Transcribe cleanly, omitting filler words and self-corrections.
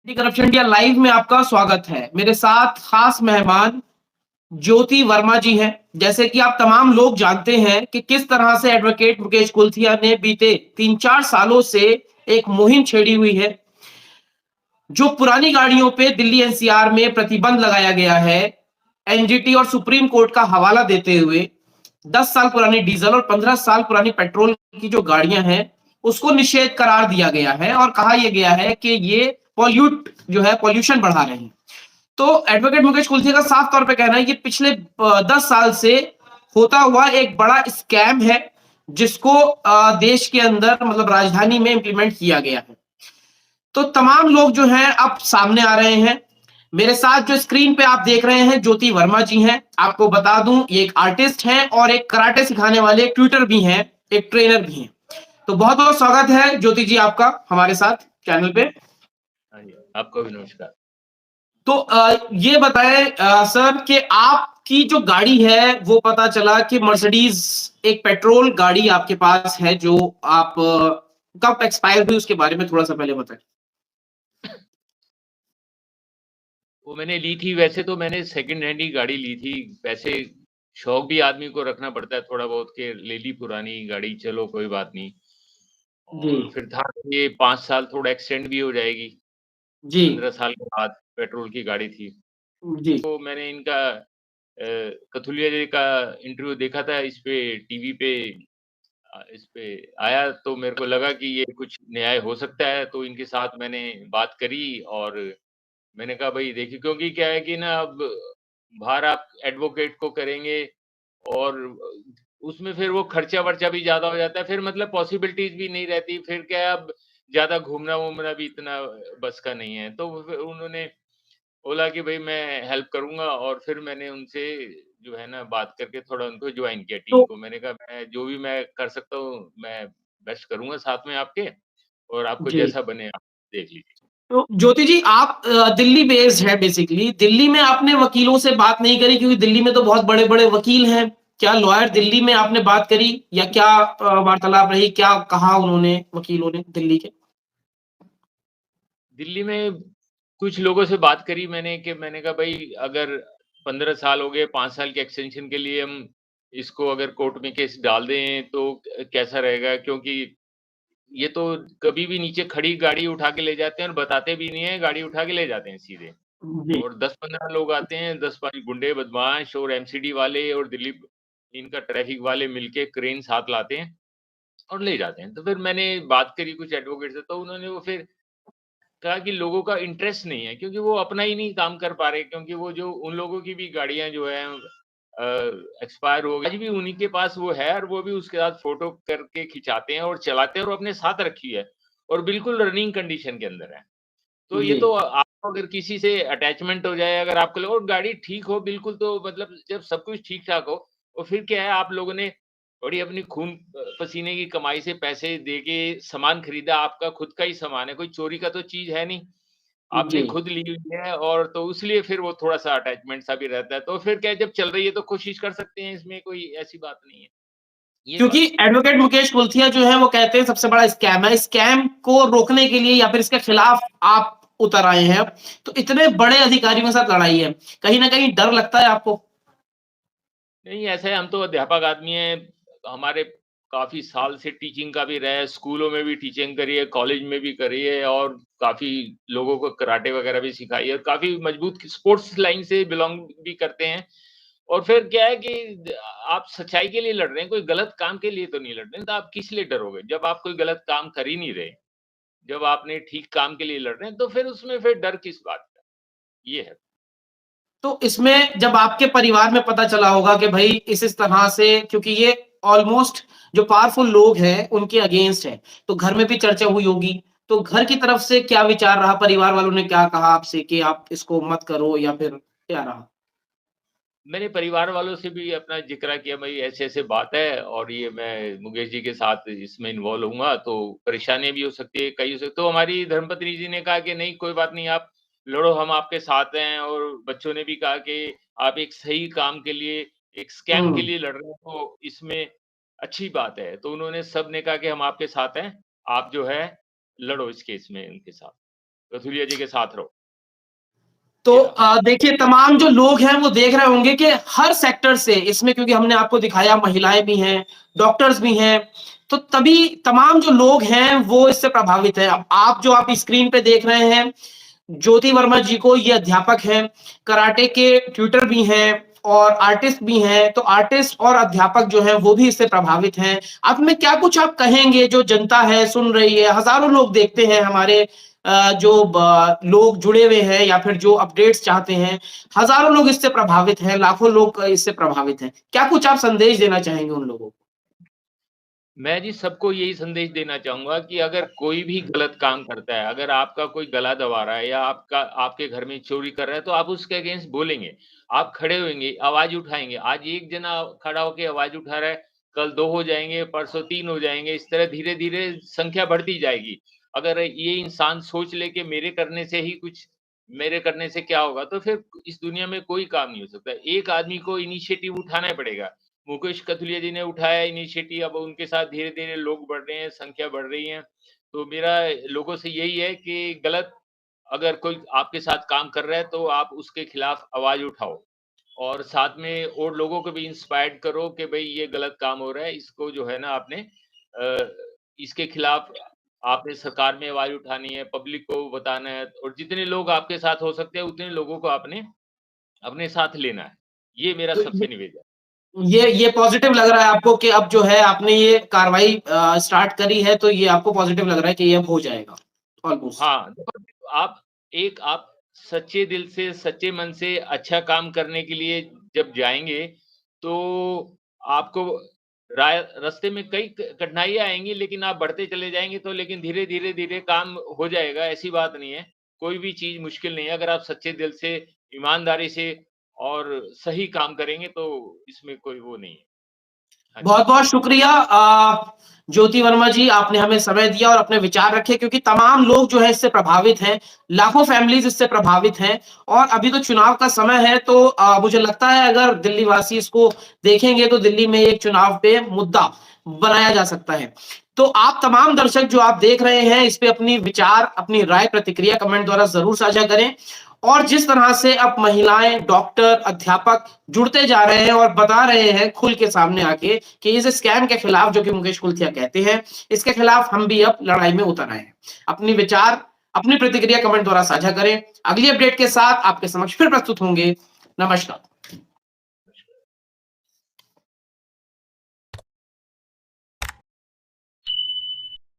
Anti corruption India live में आपका स्वागत है। मेरे साथ खास मेहमान ज्योति वर्मा जी हैं। जैसे कि आप तमाम लोग जानते हैं कि किस तरह से एडवोकेट मुकेश कुलथिया ने बीते 3-4 सालों से एक मुहिम छेड़ी हुई है। जो पुरानी गाड़ियों पे दिल्ली एनसीआर में प्रतिबंध लगाया गया है, एनजीटी और सुप्रीम कोर्ट का हवाला देते हुए 10 साल पुरानी डीजल और 15 साल पुरानी पेट्रोल की जो गाड़ियां हैं, उसको निषेध करार दिया गया है और कहा यह गया है कि ये पॉल्यूशन बढ़ा रहे हैं। तो एडवोकेट मुकेश कुलथी का साफ तौर पे कहना है कि पिछले 10 साल से होता हुआ एक बड़ा स्कैम है, जिसको देश के अंदर मतलब राजधानी में इंप्लीमेंट किया गया है। तो तमाम लोग जो हैं अब सामने आ रहे हैं। मेरे साथ जो स्क्रीन पे आप देख रहे हैं ज्योति वर्मा जी हैं। आपको बता दूं ये एक आर्टिस्ट हैं और एक कराटे सिखाने वाले एक ट्यूटर भी हैं, एक ट्रेनर भी हैं। तो बहुत बहुत स्वागत है ज्योति जी आपका हमारे साथ चैनल पे। हाँ जी, आपको भी नमस्कार। तो ये बताएं सर कि आपकी जो गाड़ी है वो पता चला कि मर्सिडीज एक पेट्रोल गाड़ी आपके पास है जो आप कब एक्सपायर हुई उसके बारे में थोड़ा सा पहले बताएं। वो मैंने ली थी, वैसे तो मैंने सेकंड हैंड ही गाड़ी ली थी। वैसे शौक भी आदमी को रखना पड़ता है थोड़ा बहुत कि ले ली पुरानी गाड़ी, चलो कोई बात नहीं। जी और फिर था कि ये 5 साल थोड़ा एक्सटेंड भी हो जाएगी, जी 15 साल के बाद पेट्रोल की गाड़ी थी। जी तो मैंने इनका कथुलिया जी का इंटरव्यू देखा था इस पे टीवी पे, इस पे आया तो मेरे को लगा कि ये कुछ न्याय हो सकता है, तो इनके साथ मैंने बात करी और मैंने कहा भाई देखिए, क्योंकि क्या है कि ना अब बाहर आप एडवोकेट को करेंगे और उसमें फिर वो खर्चा-वर्चा भी ज़्यादा हो जाता है, फिर मतलब पॉसिबिलिटीज़ भी नहीं रहती, फिर क्या है अब ज़्यादा घूमना-वूमना भी इतना बस का नहीं है। तो फिर उन्होंने बोला कि भई मैं हेल्प करूँगा और फिर मैंने उनसे जो है ना बात करके थोड़ा उनको जॉइन किया टीम तो को। मैंने कहा मैं जो भी मैं कर सकता हूँ, मैं बेस्ट करूँगा साथ में आपके, और आपको जी जैसा बने आप देख लीजिए। तो ज्योति जी आप दिल्ली बेस्ड है बेसिकली। दिल्ली में आपने वकीलों से बात नहीं करी क्योंकि दिल्ली में तो बहुत बड़े बड़े वकील हैं। क्या लॉयर दिल्ली में आपने बात करी या क्या वार्तालाप रही, क्या कहा उन्होंने वकीलों ने दिल्ली के? दिल्ली में कुछ लोगों से बात करी मैंने कि मैंने कहा भाई अगर 15 साल हो गए, 5 साल के एक्सटेंशन के लिए हम इसको अगर कोर्ट में केस डाल दें तो कैसा रहेगा? क्योंकि ये तो कभी भी नीचे खड़ी गाड़ी उठा के ले जाते हैं और बताते भी नहीं हैं, गाड़ी उठा के ले जाते हैं सीधे। जी और 10-15 लोग आते हैं, 10-5 गुंडे, बदमाश और एमसीडी वाले और दिल्ली इनका ट्रैफिक वाले मिलके क्रेन साथ लाते हैं और ले जाते हैं। तो फिर मैंने बात करी कुछ एडवोकेट से, तो उन्होंने वो फिर कहा कि लोगों का इंटरेस्ट नहीं है, क्योंकि वो अपना ही नहीं काम कर पा रहे, क्योंकि वो जो उन लोगों की भी गाड़ियाँ जो हैं एक्सपायर हो गई, आज भी उन्हीं के पास वो है और वो भी उसके साथ फ़ोटो करके खिंचाते हैं और चलाते हैं और अपने साथ रखी है और बिल्कुल रनिंग कंडीशन के अंदर है। तो ये जी तो आपको अगर किसी से अटैचमेंट हो जाए, अगर आपको और गाड़ी ठीक हो बिल्कुल, तो मतलब जब सब कुछ ठीक-ठाक हो, तो फिर क्या है, आप लोगों ने बड़ी अपनी खून पसीने की कमाई से पैसे दे के सामान खरीदा, आपका खुद का ही सामान है, कोई चोरी का तो चीज़ है नहीं। आपने जी खुद ली हुई है और तो इसलिए फिर वो थोड़ा-सा अटैचमेंट सा भी रहता है। तो फिर क्या है, जब चल रही है तो कोशिश कर सकते हैं, इसमें कोई ऐसी बात नहीं है। ये क्योंकि बात है। एडवोकेट मुकेश कुलथिया जो है वो कहते हैं सबसे बड़ा स्कैम है। स्कैम को रोकने के लिए या फिर इसके खिलाफ आप उतर आए हैं। तो इतने बड़े अधिकारियों के साथ लड़ाई है, कहीं ना कहीं डर लगता है आपको? नहीं, ऐसा है, हम तो अध्यापक आदमी हैं, हमारे काफ़ी साल से टीचिंग का भी रहा है, स्कूलों में भी टीचिंग करी है, कॉलेज में भी करी है और काफ़ी लोगों को कराटे वगैरह भी सिखाई है और काफ़ी मजबूत स्पोर्ट्स लाइन से बिलॉन्ग भी करते हैं। और फिर क्या है कि आप सच्चाई के लिए लड़ रहे हैं, कोई गलत काम के लिए तो नहीं लड़ रहे हैं, तो आप किस लिए डरोगे? जब आप कोई गलत काम कर ही नहीं रहे, जब आपने ठीक काम के लिए लड़ रहे हैं, तो फिर उसमें फिर डर किस बात का? ये है। तो इसमें जब आपके परिवार में पता चला होगा कि भाई इस तरह से, क्योंकि ये ऑलमोस्ट जो पावरफुल लोग हैं उनके अगेंस्ट है, तो घर में भी चर्चा हुई होगी। तो घर की तरफ से क्या विचार रहा, परिवार वालों ने क्या कहा आपसे कि आप इसको मत करो या फिर क्या रहा? मैंने परिवार वालों से भी अपना ज़िक्र किया, भई ऐसे-ऐसे बात है और ये मैं मुकेश जी के साथ इसमें इन्वॉल्व होऊँगा, तो परेशानियाँ भी हो सकती है, कई हो सकती, तो हमारी धर्मपत्नी जी ने कहा कि नहीं कोई बात नहीं, आप लड़ो, हम आपके साथ हैं। और बच्चों ने भी कहा कि आप एक सही काम के लिए, एक स्कैम के हम्म लिए लड़ रहे हो, तो इसमें अच्छी बात है। तो उन्होंने सबने कहा कि हम आपके साथ हैं, आप जो है लड़ो इस केस में उनके साथ। कथुलिया जी के साथ रहो। तो या देखिए तमाम जो लोग हैं वो देख रहे होंगे कि हर सेक्टर से इसमें, क्योंकि हमने आपको दिखाया महिलाएं भी हैं, डॉक्टर्स भी हैं, तो तभी तमाम जो लोग हैं वो इससे प्रभावित हैं। अब आप स्क्रीन पे देख रहे हैं ज्योति वर्मा जी को, ये अध्यापक हैं, कराटे के ट्यूटर भी हैं और आर्टिस्ट भी हैं। तो आर्टिस्ट और अध्यापक जो हैं वो भी इससे प्रभावित हैं। अब में क्या कुछ आप कहेंगे, जो जनता है सुन रही है, हजारों लोग देखते हैं हमारे लोग जुड़े हुए हैं या फिर जो अपडेट्स चाहते हैं, हजारों लोग इससे प्रभावित हैं, लाखों लोग इससे प्रभावित हैं। क्या कुछ आप संदेश देना चाहेंगे उन लोगों को? मैं जी सबको यही संदेश देना चाहूँगा कि अगर कोई भी गलत काम करता है, अगर आपका कोई गला दबा रहा है या आपके घर में चोरी कर रहा है, तो आप उसके अगेंस्ट बोलेंगे। आप खड़े होंगे, आवाज़ उठाएँगे। आज एक जना खड़ा होके आवाज़ उठा रहा है, कल 2 हो जाएँगे, परसों 3 हो जाएँगे, इस तरह धीरे-धीरे संख्या बढ़ती जाएगी। अगर ये इंसान सोच ले कि मेरे करने से क्या होगा, तो फिर इस दुनिया में कोई काम नहीं हो सकता। एक आदमी को इनिशिएटिव उठाना पड़ेगा। मुकेश कथुलिया जी ने उठाया इनिशिएटिव, अब उनके साथ धीरे-धीरे लोग बढ़ रहे हैं, संख्या बढ़ रही है। तो मेरा लोगों से यही है कि गलत अगर कोई आपके साथ काम कर रहा है, तो आप उसके खिलाफ आवाज़ उठाओ और साथ में और लोगों को भी इंस्पायर्ड करो कि भई ये गलत काम हो रहा है, इसको जो है ना आपने इसके खिलाफ आपने सरकार में आवाज़ उठानी है, पब्लिक को बताना है और जितने लोग आपके साथ हो सकते हैं, उतने लोगों को आपने अपने साथ लेना है। ये मेरा तो सबसे निवेदन है। ये पॉजिटिव लग रहा है आपको कि अब जो है आपने ये कार्रवाई स्टार्ट करी है, तो ये आपको पॉजिटिव लग रहा है कि ये अब हो जाएगा ऑलमोस्ट। हाँ, देखो आप सच्चे दिल से, सच्चे मन से अच्छा काम करने के लिए जब जाएँगे, तो आपको रास्ते में कई क कठिनाइयाँ आएँगी, लेकिन आप बढ़ते चले जाएँगे तो लेकिन धीरे काम हो जाएगा, ऐसी बात नहीं है। कोई भी चीज़ मुश्किल नहीं है, अगर आप सच्चे दिल से, ईमानदारी से और सही काम करेंगे, तो इसमें कोई वो नहीं है। हाँ जी। बहुत-बहुत शुक्रिया ज्योति वर्मा जी, आपने हमें समय दिया और अपने विचार रखे, क्योंकि तमाम लोग जो है इससे प्रभावित हैं, लाखों फैमिलीज़ इससे प्रभावित हैं और अभी तो चुनाव का समय है, तो मुझे लगता है अगर दिल्ली वासी इसको देखेंगे तो दिल्ली में एक चुनाव पे मुद्दा बनाया जा सकता है। तो आप तमाम दर्शक जो आप देख रहे हैं, इस पे अपनी विचार, अपनी राय, प्रतिक्रिया कमेंट द्वारा ज़रूर साझा करें और जिस तरह से अब महिलाएं, डॉक्टर, अध्यापक जुड़ते जा रहे हैं और बता रहे हैं खुल के सामने आके कि इस स्कैम के खिलाफ, जो कि मुकेश कुलथिया कहते हैं, इसके खिलाफ हम भी अब लड़ाई में उतर आए हैं। अपनी विचार, अपनी प्रतिक्रिया कमेंट द्वारा साझा करें। अगली अपडेट के साथ आपके समक्ष फिर प्रस्तुत होंगे। नमस्कार।